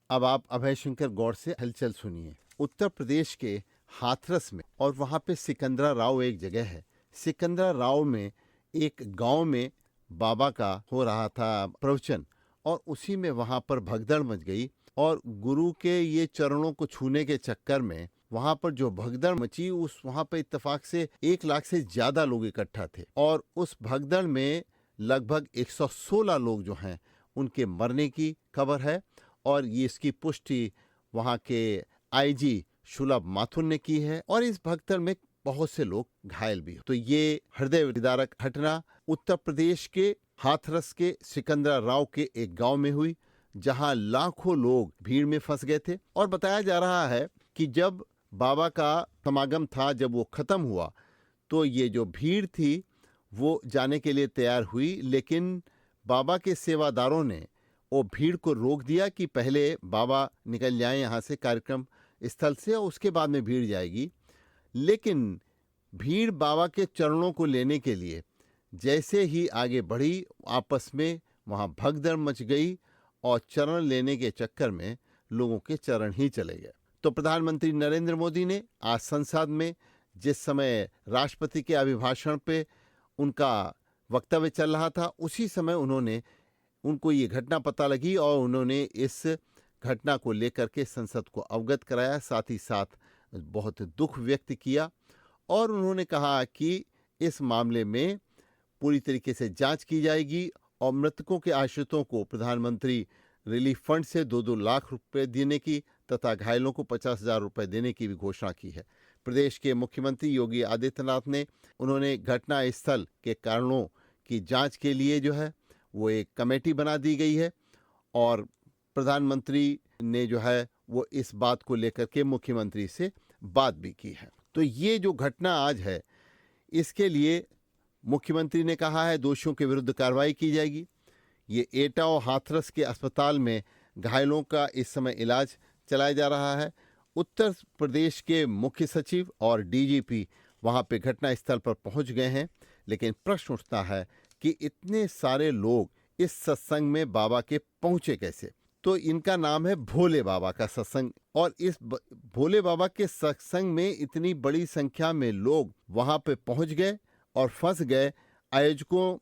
अब आप अभय शंकर गौड़ से हलचल सुनिए। उत्तर प्रदेश के हाथरस में और वहाँ पे सिकंदरा राव एक जगह है। सिकंदरा राव में एक गांव में बाबा का हो रहा था प्रवचन और उसी में वहाँ पर भगदड़ मच गई और गुरु के ये चरणों को छूने के चक्कर में वहाँ पर जो भगदड़ मची उस वहाँ पर इत्तेफाक से 1 लाख से ज्यादा लोग इकट्ठा थे और उस भगदड़ में लगभग 116 लोग जो हैं उनके मरने की खबर है और ये इसकी पुष्टि वहाँ के आईजी शुलभ माथुर ने की है और इस भगदड़ में बहुत से लोग घायल भी। तो ये हृदय विदारक घटना उत्तर प्रदेश के हाथरस के सिकंदरा राव के एक गांव में हुई जहां लाखों लोग भीड़ में फंस गए थे और बताया जा रहा है कि जब बाबा का समागम था, जब वो खत्म हुआ तो ये जो भीड़ थी वो जाने के लिए तैयार हुई, लेकिन बाबा के सेवादारों ने वो भीड़ को रोक दिया कि पहले बाबा निकल जाएं यहाँ से कार्यक्रम स्थल से और उसके बाद में भीड़ जाएगी। लेकिन भीड़ बाबा के चरणों को लेने के लिए जैसे ही आगे बढ़ी आपस में वहाँ भगदड़ मच गई और चरण लेने के चक्कर में लोगों के चरण ही चले गए। तो प्रधानमंत्री नरेंद्र मोदी ने आज संसद में जिस समय राष्ट्रपति के अभिभाषण पे उनका वक्तव्य चल रहा था उसी समय उनको ये घटना पता लगी और उन्होंने इस घटना को लेकर के संसद को अवगत कराया, साथ ही साथ बहुत दुख व्यक्त किया और उन्होंने कहा कि इस मामले में पूरी तरीके से जांच की जाएगी और मृतकों के आश्रितों को प्रधानमंत्री रिलीफ फंड से 2-2 लाख रुपए देने की तथा घायलों को 50,000 रुपए देने की भी घोषणा की है। प्रदेश के मुख्यमंत्री योगी आदित्यनाथ ने उन्होंने घटना स्थल के कारणों की जांच के लिए जो है वो एक कमेटी बना दी गई है और प्रधानमंत्री ने जो है वो इस बात को लेकर के मुख्यमंत्री से बात भी की है। तो ये जो घटना आज है इसके लिए मुख्यमंत्री ने कहा है दोषियों के विरुद्ध कार्रवाई की जाएगी। ये एटा और हाथरस के अस्पताल में घायलों का इस समय इलाज चलाया जा रहा है। उत्तर प्रदेश के मुख्य सचिव और डीजीपी वहां पे घटना स्थल पर पहुंच गए हैं, लेकिन प्रश्न उठता है कि इतने सारे लोग इस सत्संग में बाबा के पहुंचे कैसे। तो इनका नाम है भोले बाबा का सत्संग और इस भोले बाबा के सत्संग में इतनी बड़ी संख्या में लोग वहां पे पहुंच गए और फंस गए। आयोजकों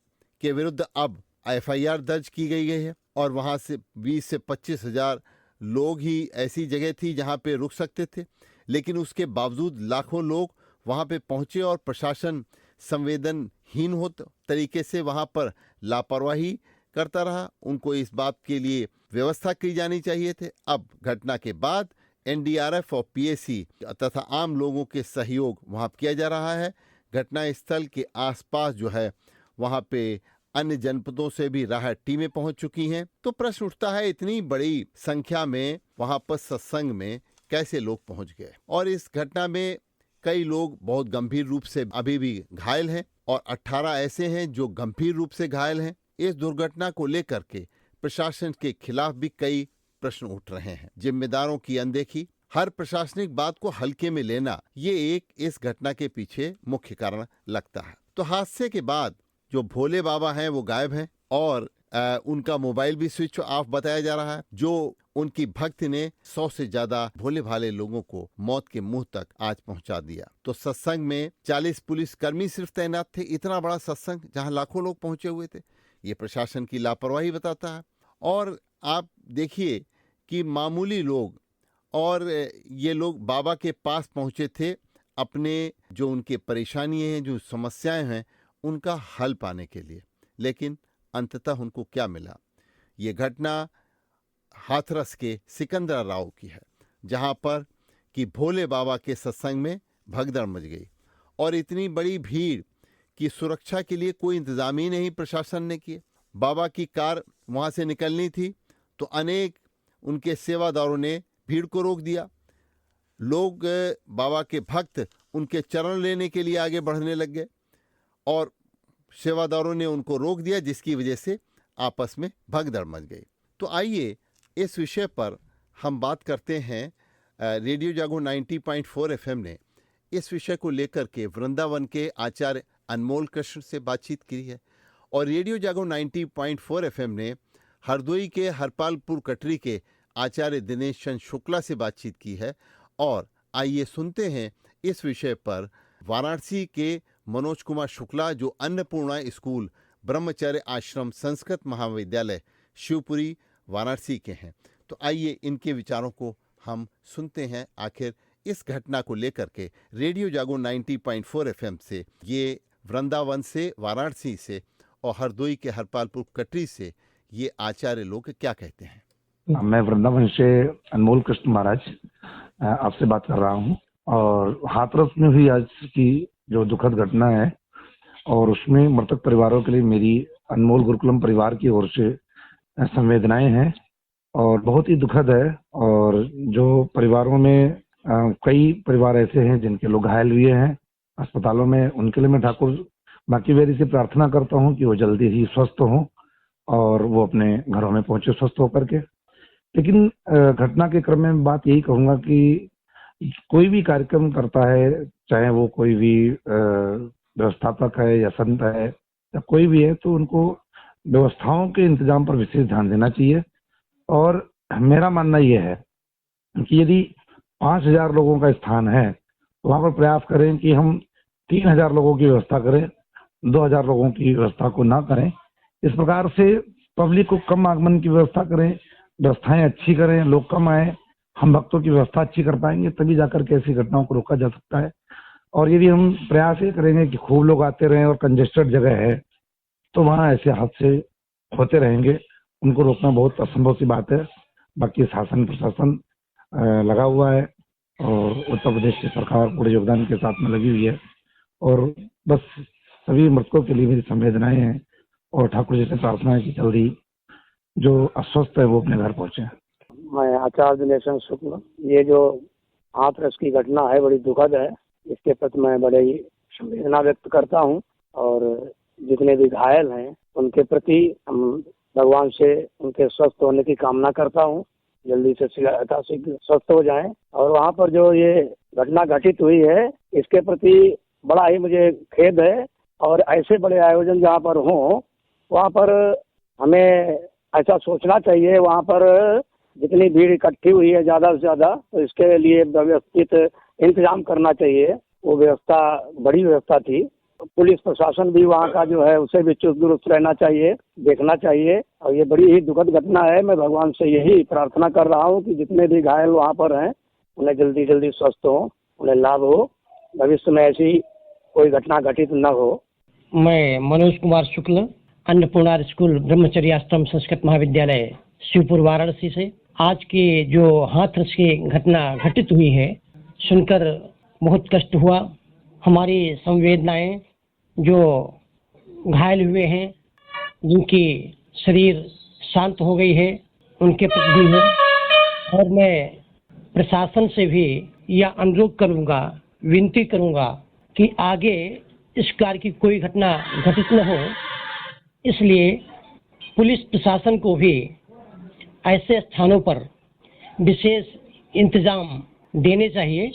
के विरुद्ध अब एफआईआर दर्ज की गई है और वहां से 20 से 25 हजार लोग ही ऐसी जगह थी जहां पे रुक सकते थे, लेकिन उसके बावजूद लाखों लोग वहां पे पहुंचे और प्रशासन संवेदनहीन तरीके से वहां पर लापरवाही करता रहा। उनको इस बात के लिए व्यवस्था की जानी चाहिए थे। अब घटना के बाद एनडीआरएफ और पीएसी तथा आम लोगों के सहयोग वहां किया जा रहा है। घटना स्थल के आसपास जो है वहां पे अन्य जनपदों से भी राहत टीमें पहुंच चुकी हैं। तो प्रश्न उठता है इतनी बड़ी संख्या में वहां पर सत्संग में कैसे लोग पहुंच गए और इस घटना में कई लोग बहुत गंभीर रूप से अभी भी घायल हैं और 18 ऐसे हैं जो गंभीर रूप से घायल हैं। इस दुर्घटना को लेकर के प्रशासन के खिलाफ भी कई प्रश्न उठ रहे हैं। जिम्मेदारों की अनदेखी, हर प्रशासनिक बात को हल्के में लेना, ये एक इस घटना के पीछे मुख्य कारण लगता है। तो हादसे के बाद जो भोले बाबा हैं वो गायब हैं और उनका मोबाइल भी स्विच ऑफ बताया जा रहा है। जो उनकी भक्ति ने 100 से ज्यादा भोले भाले लोगों को मौत के मुंह तक आज पहुंचा दिया। तो सत्संग में 40 पुलिस कर्मी सिर्फ तैनात थे। इतना बड़ा सत्संग जहां लाखों लोग पहुंचे हुए थे, ये प्रशासन की लापरवाही बताता है। और आप देखिए कि मामूली लोग और ये लोग बाबा के पास पहुंचे थे अपने जो उनके परेशानियां हैं, जो समस्याएं हैं, उनका हल पाने के लिए, लेकिन अंततः उनको क्या मिला। ये घटना हाथरस के सिकंदरा राव की है जहां पर कि भोले बाबा के सत्संग में भगदड़ मच गई और इतनी बड़ी भीड़ की सुरक्षा के लिए कोई इंतजाम ही नहीं प्रशासन ने किए। बाबा की कार वहां से निकलनी थी तो अनेक उनके सेवादारों ने भीड़ को रोक दिया। लोग बाबा के भक्त उनके चरण लेने के लिए आगे बढ़ने लग गए और सेवादारों ने उनको रोक दिया, जिसकी वजह से आपस में भगदड़ मच गई। तो आइए इस विषय पर हम बात करते हैं। रेडियो जागो 90.4 एफएम ने इस विषय को लेकर के वृंदावन के आचार्य अनमोल कृष्ण से बातचीत की है और रेडियो जागो 90.4 एफएम ने हरदोई के हरपालपुर कटरी के आचार्य दिनेश चंद्र शुक्ला से बातचीत की है। और आइए सुनते हैं इस विषय पर वाराणसी के मनोज कुमार शुक्ला, जो अन्नपूर्णा स्कूल ब्रह्मचर्य आश्रम संस्कृत महाविद्यालय शिवपुरी वाराणसी के हैं। तो आइए इनके विचारों को हम सुनते हैं। आखिर इस घटना को लेकर के रेडियो जागो 90.4 एफएम से, ये वृंदावन से, वाराणसी से और हरदोई के हरपालपुर कटरी से ये आचार्य लोग क्या कहते हैं। मैं वृंदावन से अनमोल कृष्ण महाराज आपसे बात कर रहा हूँ। और हाथरस में हुई आज की जो दुखद घटना है, और उसमें मृतक परिवारों के लिए मेरी अनमोल गुरुकुलम परिवार की ओर से संवेदनाएं हैं और बहुत ही दुखद है। और जो परिवारों में कई परिवार ऐसे हैं जिनके लोग घायल हुए हैं अस्पतालों में, उनके लिए मैं ठाकुर बाकी वेरी से प्रार्थना करता हूँ कि वो जल्दी ही स्वस्थ हों और वो अपने घरों में पहुंचे स्वस्थ होकर के। लेकिन घटना के क्रम में बात यही कहूंगा कि कोई भी कार्यक्रम करता है, चाहे वो कोई भी व्यवस्थापक है या संत है या कोई भी है, तो उनको व्यवस्थाओं के इंतजाम पर विशेष ध्यान देना चाहिए। और मेरा मानना यह है कि यदि 5,000 लोगों का स्थान है तो वहां पर प्रयास करें कि हम 3,000 लोगों की व्यवस्था करें, 2,000 लोगों की व्यवस्था को ना करें। इस प्रकार से पब्लिक को कम आगमन की व्यवस्था करें, व्यवस्थाएं अच्छी करें, लोग कम आए, हम भक्तों की व्यवस्था अच्छी कर पाएंगे, तभी जाकर के ऐसी घटनाओं को रोका जा सकता है। और यदि हम प्रयास ये करेंगे कि खूब लोग आते रहें और कंजेस्टेड जगह है, तो वहाँ ऐसे हादसे होते रहेंगे। उनको रोकना बहुत असंभव सी बात है। बाकी शासन प्रशासन लगा हुआ है और उत्तर प्रदेश की सरकार पूरे योगदान के साथ में लगी हुई है। और बस सभी मृतकों के लिए मेरी संवेदनाएं हैं और ठाकुर जी से प्रार्थना है कि जल्दी जो अस्वस्थ है वो अपने घर पहुंचे। मैं आचार्य दिनेश चंद्र शुक्ला। ये जो हाथरस की घटना है बड़ी दुखद है, इसके प्रति मैं बड़े ही संवेदना व्यक्त करता हूँ। और जितने भी घायल हैं उनके प्रति हम भगवान से उनके स्वस्थ होने की कामना करता हूँ, जल्दी से शीघ्र स्वस्थ हो जाएं। और वहाँ पर जो ये घटना घटित हुई है इसके प्रति बड़ा ही मुझे खेद है। और ऐसे बड़े आयोजन जहाँ पर हों वहाँ पर हमें ऐसा सोचना चाहिए, वहाँ पर जितनी भीड़ इकट्ठी हुई है ज़्यादा से ज़्यादा, तो इसके लिए व्यवस्थित इंतजाम करना चाहिए। वो व्यवस्था बड़ी व्यवस्था थी। पुलिस प्रशासन भी वहाँ का जो है उसे भी चुस्त दुरुस्त रहना चाहिए, देखना चाहिए। और ये बड़ी ही दुखद घटना है। मैं भगवान से यही प्रार्थना कर रहा हूँ कि जितने भी घायल वहाँ पर हैं उन्हें जल्दी जल्दी स्वस्थ हो, उन्हें लाभ हो, भविष्य में ऐसी कोई घटना घटित न हो। मैं मनोज कुमार शुक्ल, अन्नपूर्णा स्कूल ब्रह्मचर्य आश्रम संस्कृत महाविद्यालय शिवपुर वाराणसी से। आज की जो हाथरस की घटना घटित हुई है सुनकर बहुत कष्ट हुआ। हमारी संवेदनाएं जो घायल हुए हैं, जिनकी शरीर शांत हो गई है, उनके प्रति भी है। और मैं प्रशासन से भी यह अनुरोध करूंगा, विनती करूंगा कि आगे इस कार्य की कोई घटना घटित न हो। इसलिए पुलिस प्रशासन को भी ऐसे स्थानों पर विशेष इंतजाम देने चाहिए।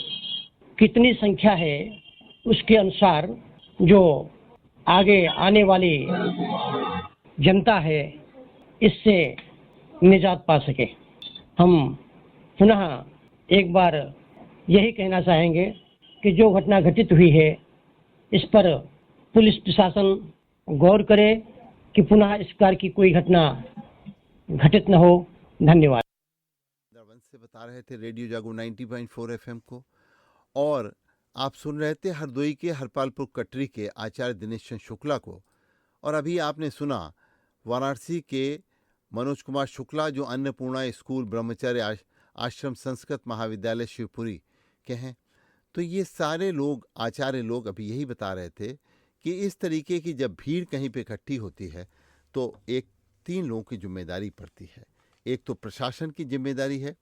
कितनी संख्या है उसके अनुसार जो आगे आने वाली जनता है इससे निजात पा सके। हम पुनः एक बार यही कहना चाहेंगे कि जो घटना घटित हुई है इस पर पुलिस प्रशासन गौर करे कि पुनः इस कार्य की कोई घटना घटित न हो। धन्यवाद। से बता रहे थे रेडियो जागो 90.4 एफएम को। और आप सुन रहे थे हरदोई के हरपालपुर कटरी के आचार्य दिनेश चंद्र शुक्ला को। और अभी आपने सुना वाराणसी के मनोज कुमार शुक्ला, जो अन्नपूर्णा स्कूल ब्रह्मचर्य आश्रम संस्कृत महाविद्यालय शिवपुरी के हैं। तो ये सारे लोग, आचार्य लोग, अभी यही बता रहे थे कि इस तरीके की जब भीड़ कहीं पे इकट्ठी होती है तो एक 3 लोगों की जिम्मेदारी पड़ती है। एक तो प्रशासन की जिम्मेदारी है,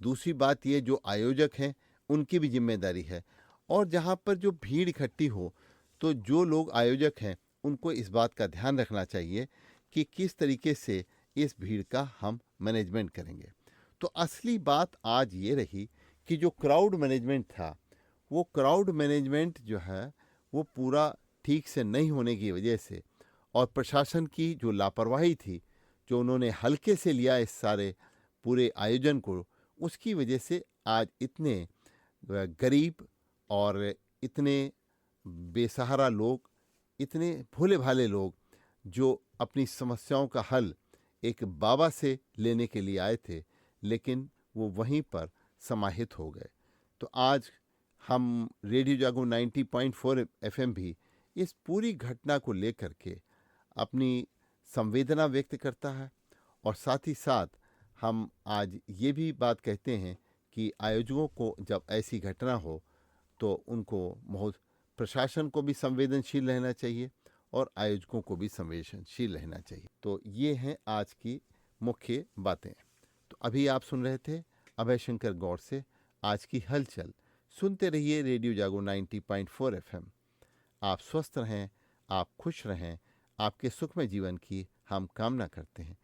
दूसरी बात ये जो आयोजक हैं उनकी भी जिम्मेदारी है। और जहाँ पर जो भीड़ इकट्ठी हो तो जो लोग आयोजक हैं उनको इस बात का ध्यान रखना चाहिए कि किस तरीके से इस भीड़ का हम मैनेजमेंट करेंगे। तो असली बात आज ये रही कि जो क्राउड मैनेजमेंट था, वो क्राउड मैनेजमेंट जो है वो पूरा ठीक से नहीं होने की वजह से, और प्रशासन की जो लापरवाही थी, जो उन्होंने हल्के से लिया इस सारे पूरे आयोजन को, उसकी वजह से आज इतने गरीब और इतने बेसहारा लोग, इतने भोले भाले लोग जो अपनी समस्याओं का हल एक बाबा से लेने के लिए आए थे, लेकिन वो वहीं पर समाहित हो गए। तो आज हम रेडियो जागो 90.4 FM भी इस पूरी घटना को लेकर के अपनी संवेदना व्यक्त करता है, और साथ ही साथ हम आज ये भी बात कहते हैं कि आयोजकों को जब ऐसी घटना हो तो उनको बहुत, प्रशासन को भी संवेदनशील रहना चाहिए और आयोजकों को भी संवेदनशील रहना चाहिए। तो ये हैं आज की मुख्य बातें। तो अभी आप सुन रहे थे अभय शंकर गौड़ से आज की हलचल। सुनते रहिए रेडियो जागो 90.4 FM। आप स्वस्थ रहें, आप खुश रहें, आपके सुखमय जीवन की हम कामना करते हैं।